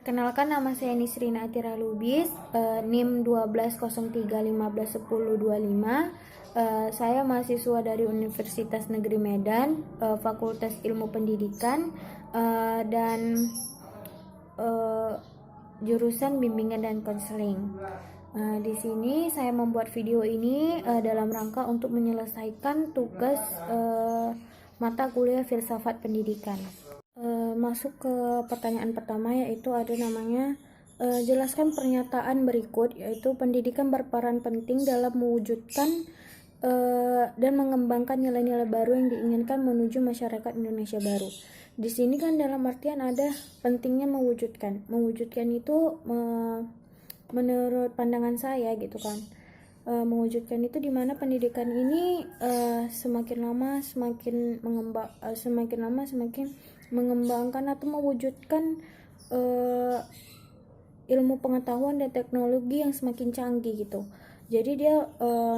Perkenalkan, nama saya Nisrina Atira Lubis, NIM 1203151025. Saya mahasiswa dari Universitas Negeri Medan, Fakultas Ilmu Pendidikan, dan jurusan bimbingan dan konseling. Di sini saya membuat video ini dalam rangka untuk menyelesaikan tugas mata kuliah filsafat pendidikan. Masuk ke pertanyaan pertama, yaitu ada namanya jelaskan pernyataan berikut, yaitu pendidikan berperan penting dalam mewujudkan dan mengembangkan nilai-nilai baru yang diinginkan menuju masyarakat Indonesia baru. Di sini kan dalam artian ada pentingnya mewujudkan. Mewujudkan itu menurut pandangan saya gitu kan. Mewujudkan itu dimana pendidikan ini semakin lama semakin mengembangkan atau mewujudkan ilmu pengetahuan dan teknologi yang semakin canggih gitu. Jadi dia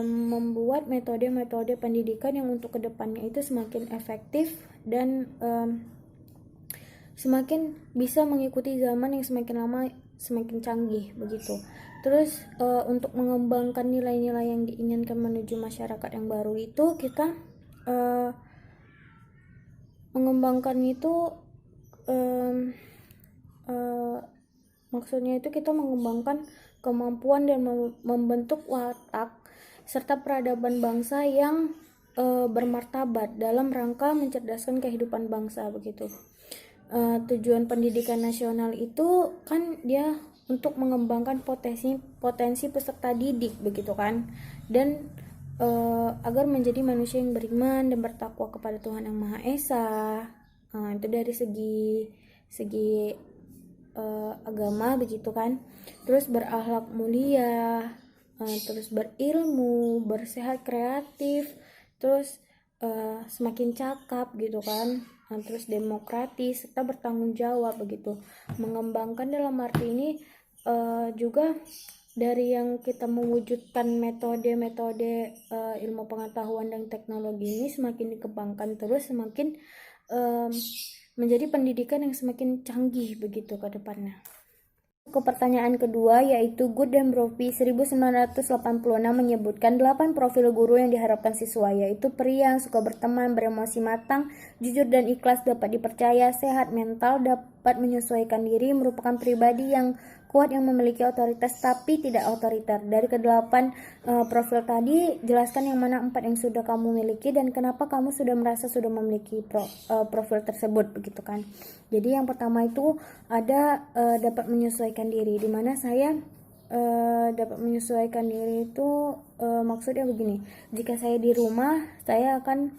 membuat metode-metode pendidikan yang untuk kedepannya itu semakin efektif dan semakin bisa mengikuti zaman yang semakin lama semakin canggih begitu. Terus untuk mengembangkan nilai-nilai yang diinginkan menuju masyarakat yang baru itu kita mengembangkan itu maksudnya itu kita mengembangkan kemampuan dan membentuk watak serta peradaban bangsa yang bermartabat dalam rangka mencerdaskan kehidupan bangsa begitu. Tujuan pendidikan nasional itu kan dia untuk mengembangkan potensi peserta didik begitu kan, dan agar menjadi manusia yang beriman dan bertakwa kepada Tuhan Yang Maha Esa. Itu dari segi agama begitu kan. Terus berakhlak mulia, terus berilmu, bersehat kreatif, terus semakin cakap gitu kan. Terus demokratis serta bertanggung jawab begitu. Mengembangkan dalam arti ini juga dari yang kita mewujudkan metode-metode ilmu pengetahuan dan teknologi ini semakin dikembangkan terus, semakin menjadi pendidikan yang semakin canggih begitu ke depannya. Ke pertanyaan kedua, yaitu Good dan Brophy 1986 menyebutkan 8 profil guru yang diharapkan siswa, yaitu pria yang suka berteman, beremosi matang, jujur dan ikhlas, dapat dipercaya, sehat mental, dapat menyesuaikan diri, merupakan pribadi yang kuat yang memiliki otoritas tapi tidak otoriter. Dari kedelapan profil tadi, jelaskan yang mana 4 yang sudah kamu miliki dan kenapa kamu sudah merasa sudah memiliki profil tersebut begitu kan. Jadi yang pertama itu ada dapat menyesuaikan diri, dimana saya dapat menyesuaikan diri itu maksudnya begini, jika saya di rumah saya akan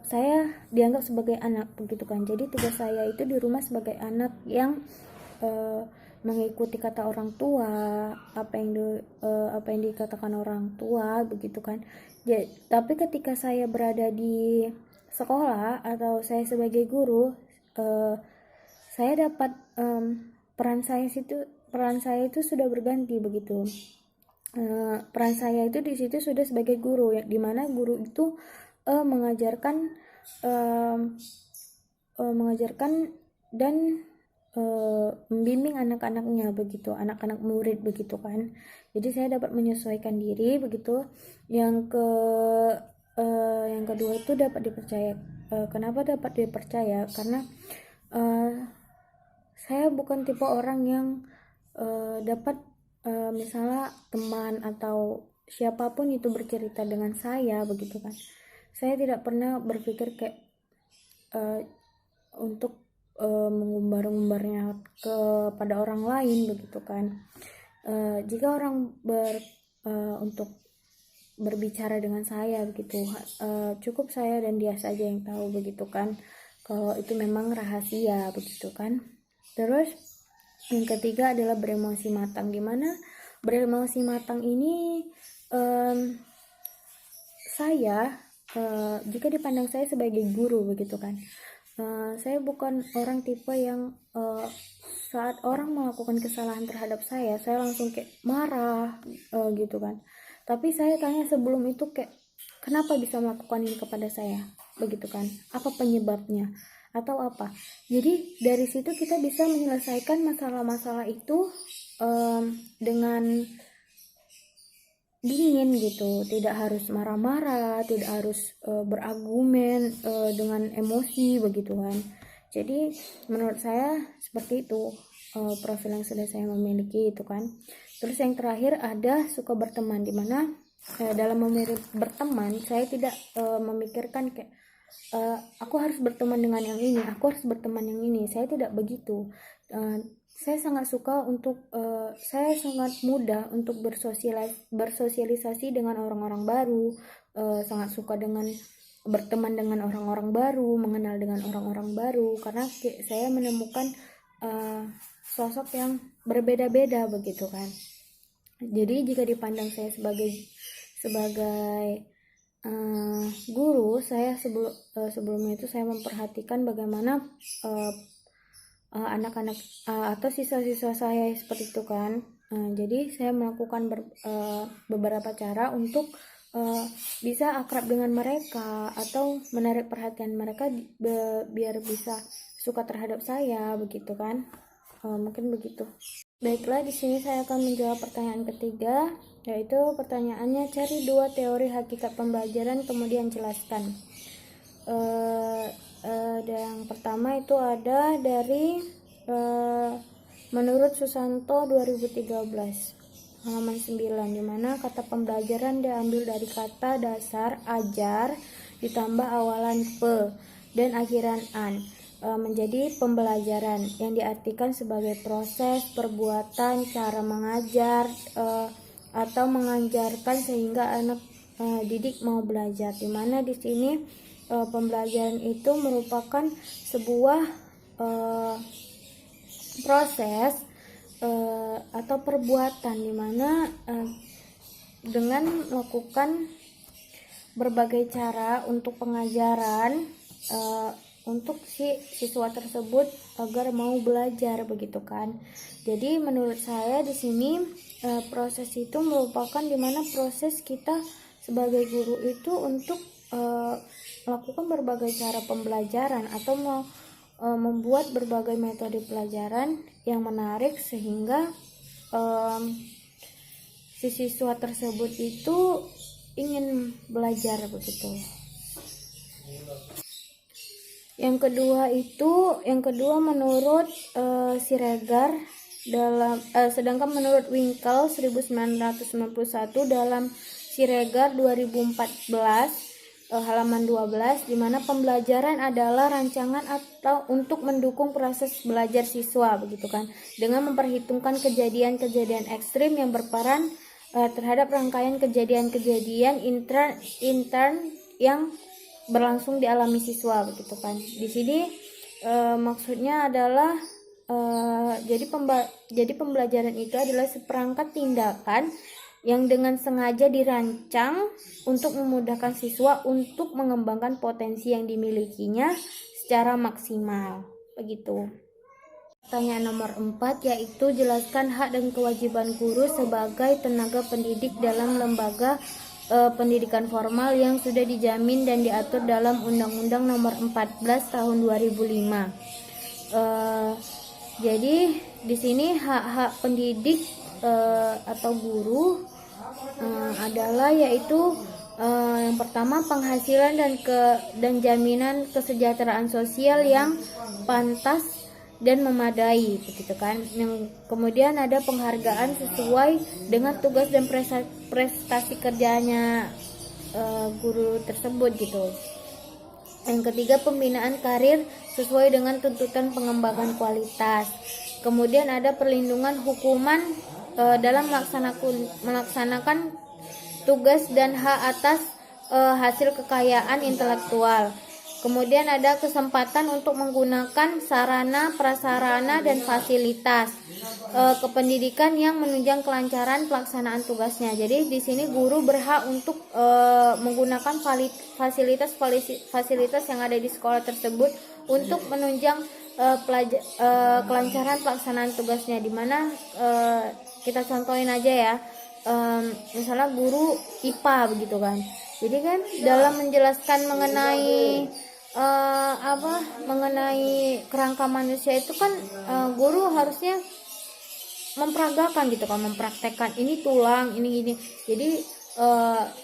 saya dianggap sebagai anak begitu kan. Jadi tugas saya itu di rumah sebagai anak yang mengikuti kata orang tua, apa yang dikatakan orang tua begitu kan. Tapi ketika saya berada di sekolah atau saya sebagai guru, saya dapat peran saya itu sudah berganti begitu. Peran saya itu di situ sudah sebagai guru, ya, dimana guru itu mengajarkan dan membimbing anak-anaknya begitu, anak-anak murid begitu kan. Jadi saya dapat menyesuaikan diri begitu. Yang kedua itu dapat dipercaya. Kenapa dapat dipercaya? Karena saya bukan tipe orang yang dapat misalnya teman atau siapapun itu bercerita dengan saya begitu kan. Saya tidak pernah berpikir kayak untuk mengumbar-umbarnya kepada orang lain begitu kan. Jika orang untuk berbicara dengan saya begitu, cukup saya dan dia saja yang tahu begitu kan, kalau itu memang rahasia begitu kan. Terus yang ketiga adalah beremosi matang, dimana beremosi matang ini saya jika dipandang saya sebagai guru begitu kan, saya bukan orang tipe yang saat orang melakukan kesalahan terhadap saya langsung kayak marah gitu kan. Tapi saya tanya sebelum itu kayak, kenapa bisa melakukan ini kepada saya begitu kan, apa penyebabnya, atau apa. Jadi dari situ kita bisa menyelesaikan masalah-masalah itu dengan dingin gitu, tidak harus marah-marah, tidak harus berargumen dengan emosi begitu kan. Jadi menurut saya seperti itu profil yang sudah saya memiliki itu kan. Terus yang terakhir ada suka berteman, dimana dalam memilih berteman saya tidak memikirkan kayak aku harus berteman dengan yang ini, aku harus berteman yang ini. Saya tidak begitu. Saya sangat suka untuk saya sangat mudah untuk bersosialisasi dengan orang-orang baru, sangat suka dengan berteman dengan orang-orang baru, mengenal dengan orang-orang baru, karena saya menemukan sosok yang berbeda-beda begitu kan. Jadi jika dipandang saya sebagai guru, saya sebelumnya itu saya memperhatikan bagaimana anak-anak atau siswa-siswa saya seperti itu kan. Jadi saya melakukan beberapa cara untuk bisa akrab dengan mereka atau menarik perhatian mereka biar bisa suka terhadap saya begitu kan. Mungkin begitu. Baiklah, di sini saya akan menjawab pertanyaan ketiga, yaitu pertanyaannya, cari 2 teori hakikat pembelajaran kemudian jelaskan. Yang pertama itu ada dari menurut Susanto 2013 halaman 9, dimana kata pembelajaran diambil dari kata dasar ajar ditambah awalan pe dan akhiran an, menjadi pembelajaran yang diartikan sebagai proses, perbuatan, cara mengajar atau mengajarkan sehingga anak didik mau belajar. Dimana di sini pembelajaran itu merupakan sebuah proses atau perbuatan dimana dengan melakukan berbagai cara untuk pengajaran untuk si siswa tersebut agar mau belajar begitu kan. Jadi menurut saya di sini proses itu merupakan dimana proses kita sebagai guru itu untuk melakukan berbagai cara pembelajaran atau membuat berbagai metode pelajaran yang menarik sehingga si siswa tersebut itu ingin belajar begitu. Yang kedua menurut Siregar sedangkan menurut Winkel 1991 dalam Siregar 2014 halaman 12, di mana pembelajaran adalah rancangan atau untuk mendukung proses belajar siswa begitu kan, dengan memperhitungkan kejadian-kejadian ekstrim yang berperan terhadap rangkaian kejadian-kejadian intern yang berlangsung dialami siswa begitu kan. Di sini maksudnya adalah jadi pembelajaran itu adalah seperangkat tindakan yang dengan sengaja dirancang untuk memudahkan siswa untuk mengembangkan potensi yang dimilikinya secara maksimal begitu. Pertanyaan nomor 4 yaitu jelaskan hak dan kewajiban guru sebagai tenaga pendidik dalam lembaga pendidikan formal yang sudah dijamin dan diatur dalam Undang-Undang Nomor 14 Tahun 2005. Jadi di sini hak-hak pendidik atau guru adalah yaitu yang pertama penghasilan dan jaminan kesejahteraan sosial yang pantas dan memadai begitu kan. Yang kemudian ada penghargaan sesuai dengan tugas dan prestasi kerjanya guru tersebut gitu. Yang ketiga pembinaan karir sesuai dengan tuntutan pengembangan kualitas. Kemudian ada perlindungan hukuman dalam melaksanakan tugas dan hak atas hasil kekayaan intelektual. Kemudian ada kesempatan untuk menggunakan sarana, prasarana, dan fasilitas kependidikan yang menunjang kelancaran pelaksanaan tugasnya. Jadi di sini guru berhak untuk menggunakan fasilitas yang ada di sekolah tersebut untuk menunjang kelancaran pelaksanaan tugasnya. Dimana kita contohin aja ya, misalnya guru IPA begitu kan. Jadi kan dalam menjelaskan mengenai mengenai kerangka manusia itu kan guru harusnya memperagakan gitu kan, mempraktekkan ini tulang, ini. Jadi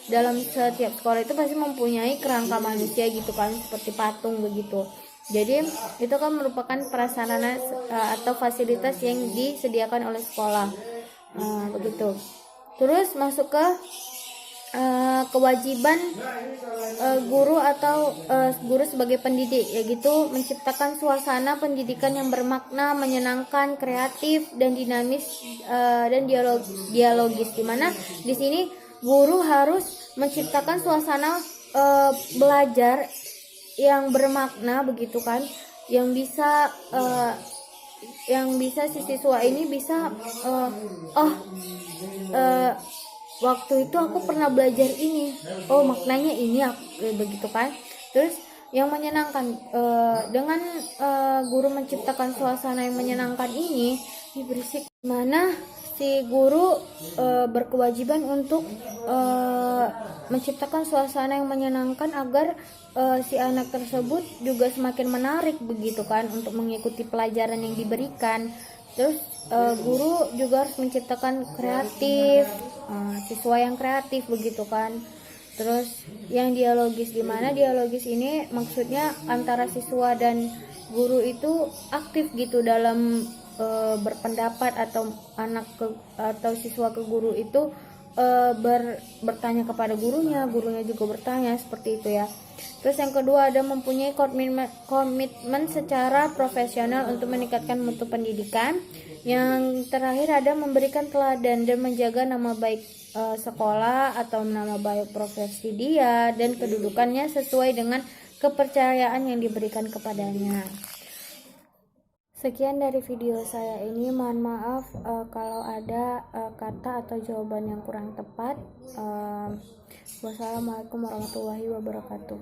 dalam setiap sekolah itu pasti mempunyai kerangka manusia gitu kan, seperti patung begitu. Jadi itu kan merupakan prasarana atau fasilitas yang disediakan oleh sekolah, begitu. Terus masuk ke kewajiban guru atau guru sebagai pendidik, yaitu menciptakan suasana pendidikan yang bermakna, menyenangkan, kreatif dan dinamis dan dialogis. Dimana di sini guru harus menciptakan suasana belajar yang bermakna begitu kan, yang bisa si siswa ini bisa waktu itu aku pernah belajar ini, maknanya ini, begitu kan. Terus yang menyenangkan, dengan guru menciptakan suasana yang menyenangkan ini berisik, mana si guru berkewajiban untuk menciptakan suasana yang menyenangkan agar si anak tersebut juga semakin menarik begitu kan untuk mengikuti pelajaran yang diberikan. Terus guru juga harus menciptakan kreatif, siswa yang kreatif begitu kan. Terus yang dialogis, dimana dialogis ini maksudnya antara siswa dan guru itu aktif gitu dalam berpendapat, atau atau siswa ke guru itu bertanya kepada gurunya juga bertanya, seperti itu ya. Terus yang kedua ada mempunyai komitmen secara profesional untuk meningkatkan mutu pendidikan. Yang terakhir ada memberikan teladan dan menjaga nama baik sekolah atau nama baik profesi dia dan kedudukannya sesuai dengan kepercayaan yang diberikan kepadanya. Sekian dari video saya ini, mohon maaf kalau ada kata atau jawaban yang kurang tepat. Wassalamualaikum warahmatullahi wabarakatuh.